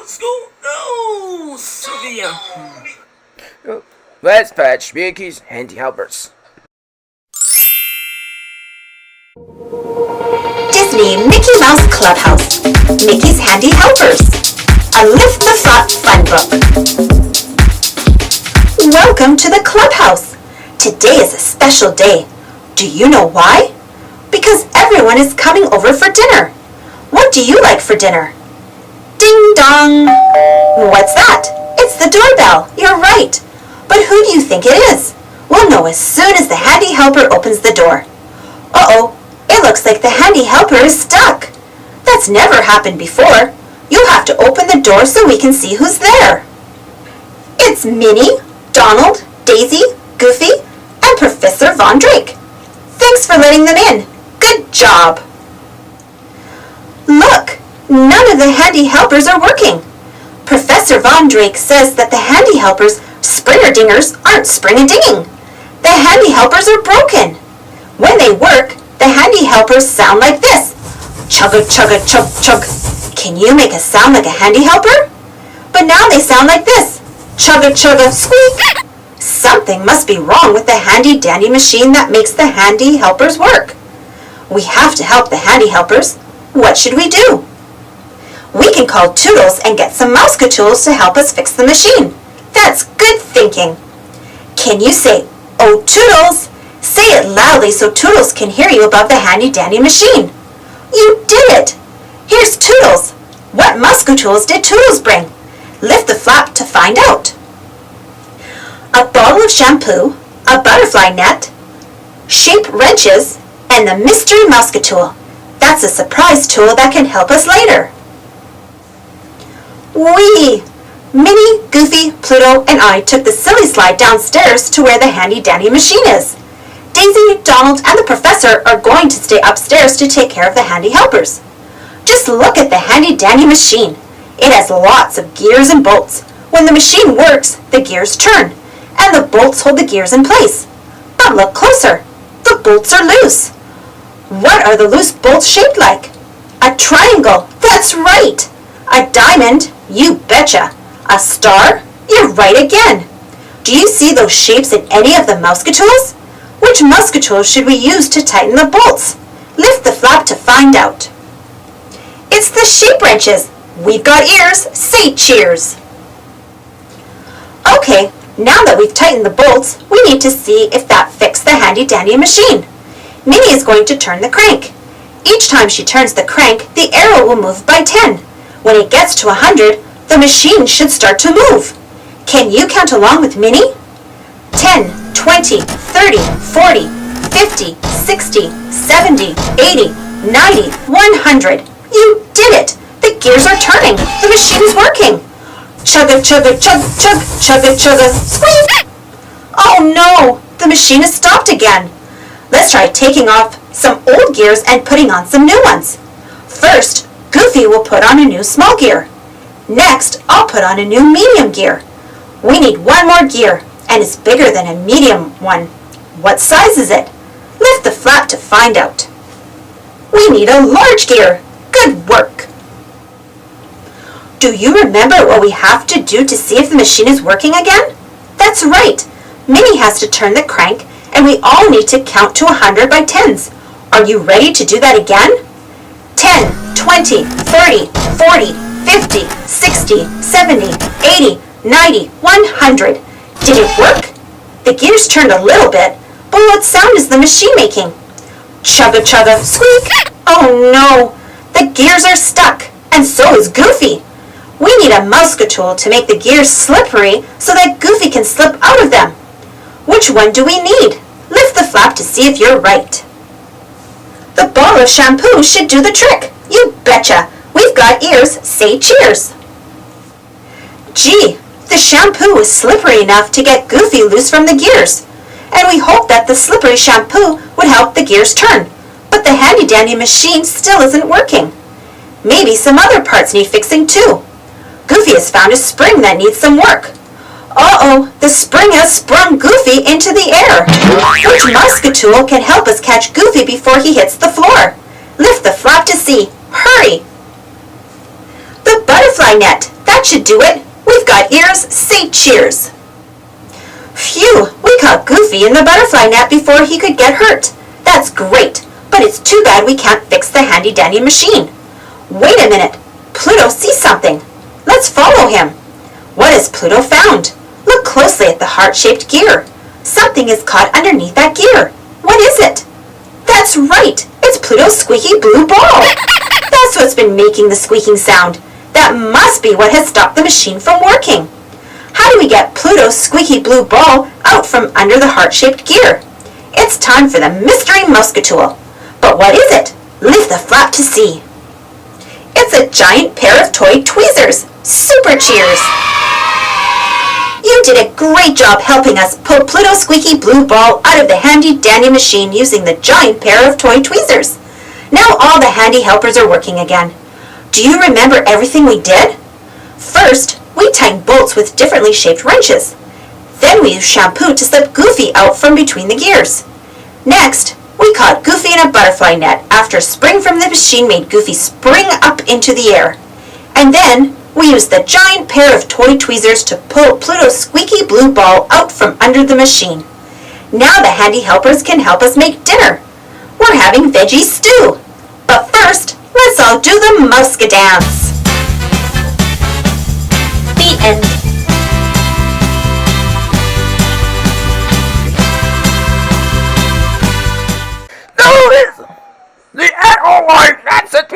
school. No, Sylvia. Let's fetch Mickey's handy helpers. Disney Mickey Mouse Clubhouse. Mickey's Handy Helpers. A Lift the Flap Fun Book. Welcome to the Clubhouse. Today is a special day. Do you know why? Because everyone is coming over for dinner. What do you like for dinner? Ding dong! What's that? It's the doorbell. You're right. But who do you think it is? We'll know as soon as the handy helper opens the door. Uh-oh, it looks like the handy helper is stuck. That's never happened before. You'll have to open the door so we can see who's there. It's Minnie, Donald, Daisy, Goofy, and Professor Von Drake. Thanks for letting them in. Good job. Look, none of the handy helpers are working. Professor Von Drake says that the handy helpers, Springer-Dingers, aren't spring-a-dinging. The handy helpers are broken. When they work, the handy helpers sound like this. Chugga-chugga-chug-chug. Can you make a sound like a handy helper? But now they sound like this. Chugga-chugga-squeak. Something must be wrong with the handy-dandy machine that makes the handy helpers work. We have to help the handy helpers. What should we do? We can call Toodles and get some Mouseketools to help us fix the machine. That's good thinking. Can you say, "Oh, Toodles"? Say it loudly so Toodles can hear you above the handy-dandy machine. You did it! Here's Toodles. What Mouseketools did Toodles bring? Lift the flap to find out. A bottle of shampoo, a butterfly net, shape wrenches, and the mystery Mouseketool. That's a surprise tool that can help us later. Whee! Minnie, Goofy, Pluto, and I took the silly slide downstairs to where the handy-dandy machine is. Daisy, Donald, and the professor are going to stay upstairs to take care of the handy helpers. Just look at the handy-dandy machine. It has lots of gears and bolts. When the machine works, the gears turn, and the bolts hold the gears in place. But look closer. The bolts are loose. What are the loose bolts shaped like? A triangle. That's right. A diamond. You betcha. A star. You're right again. Do you see those shapes in any of the Mouseketools? Which Mouseketool should we use to tighten the bolts? Lift the flap to find out. It's the shape wrenches. We've got ears. Say cheers. Okay, now that we've tightened the bolts, we need to see if that fixed the handy-dandy machine. Minnie is going to turn the crank. Each time she turns the crank, the arrow will move by 10. When it gets to 100, the machine should start to move. Can you count along with Minnie? 10, 20, 30, 40, 50, 60, 70, 80, 90, 100. You did it! The gears are turning. The machine's working. Chugga chugga chug chug, chugga chugga squeak! Oh no! The machine has stopped again. Let's try taking off some old gears and putting on some new ones. First, Goofy will put on a new small gear. Next, I'll put on a new medium gear. We need one more gear, and it's bigger than a medium one. What size is it? Lift the flap to find out. We need a large gear. Good work. Do you remember what we have to do to see if the machine is working again? That's right. Minnie has to turn the crank, and we all need to count to 100 by tens. Are you ready to do that again? 10, 20, 30, 40, 50, 60, 70, 80, 90, 100. Did it work? The gears turned a little bit, but what sound is the machine making? Chugga chugga squeak! Oh no! The gears are stuck, and so is Goofy. We need a Mouseketool to make the gears slippery so that Goofy can slip out of them. Which one do we need? Lift the flap to see if you're right. The bottle of shampoo should do the trick. You betcha. We've got ears. Say cheers. Gee, the shampoo was slippery enough to get Goofy loose from the gears. And we hoped that the slippery shampoo would help the gears turn. But the handy-dandy machine still isn't working. Maybe some other parts need fixing too. Goofy has found a spring that needs some work. Uh-oh, the spring has sprung Goofy into the air. Which Mouseketool can help us catch Goofy before he hits the floor? Lift the flap to see. Hurry! The butterfly net. That should do it. We've got ears, say cheers. Phew, we caught Goofy in the butterfly net before he could get hurt. That's great, but it's too bad we can't fix the handy-dandy machine. Wait a minute, Pluto sees something. Let's follow him. What has Pluto found? Look closely at the heart-shaped gear. Something is caught underneath that gear. What is it? That's right, it's Pluto's squeaky blue ball. That's what's been making the squeaking sound. That must be what has stopped the machine from working. How do we get Pluto's squeaky blue ball out from under the heart-shaped gear? It's time for the mystery Muscatool. But what is it? Lift the flap to see. It's a giant pair of toy tweezers. Super cheers! You did a great job helping us pull Pluto's squeaky blue ball out of the handy-dandy machine using the giant pair of toy tweezers. Now all the handy helpers are working again. Do you remember everything we did? First, we tightened bolts with differently shaped wrenches. Then we used shampoo to slip Goofy out from between the gears. Next, we caught Goofy in a butterfly net after a spring from the machine made Goofy spring up into the air. And then, we used the giant pair of toy tweezers to pull Pluto's squeaky blue ball out from under the machine. Now the handy helpers can help us make dinner. We're having veggie stew. But first, let's all do the Mouska dance. The end. No, it's the oh my, that's it.